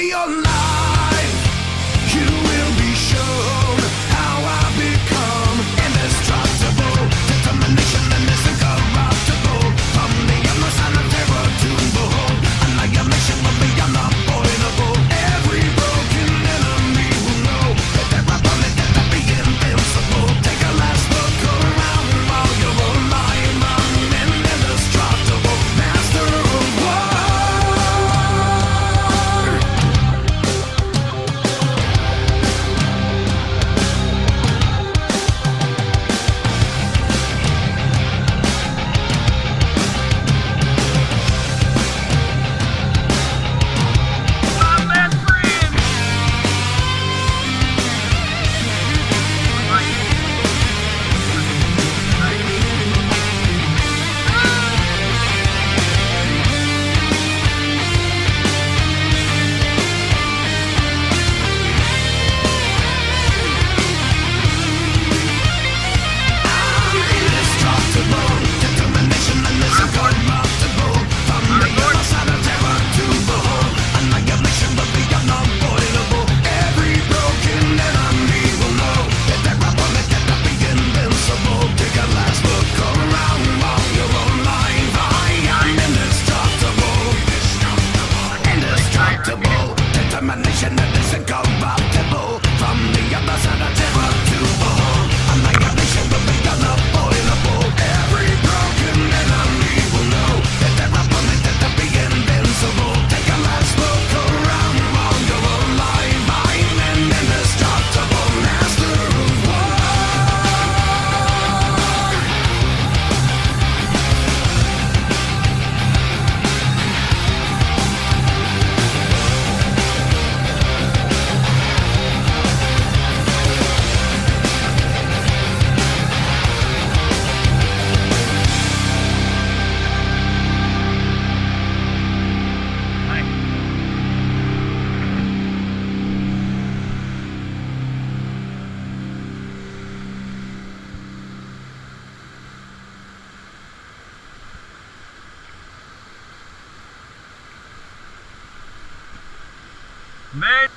be your life. You will be shown how I become indestructible. Determination and is incorruptible. From the other side of terror to behold, annihilation will be unavoidable. Every broken enemy will know that their opponent cannot be invincible. Take a last look around while you're alive. I'm an indestructible master of war. Determination that is incorruptible. From the other side of terror to behold, annihilation will be unavoidable. Every broken enemy will know that their opponent cannot be invincible. Take a last look around while you're alive. I'm an indestructible master of war. Man.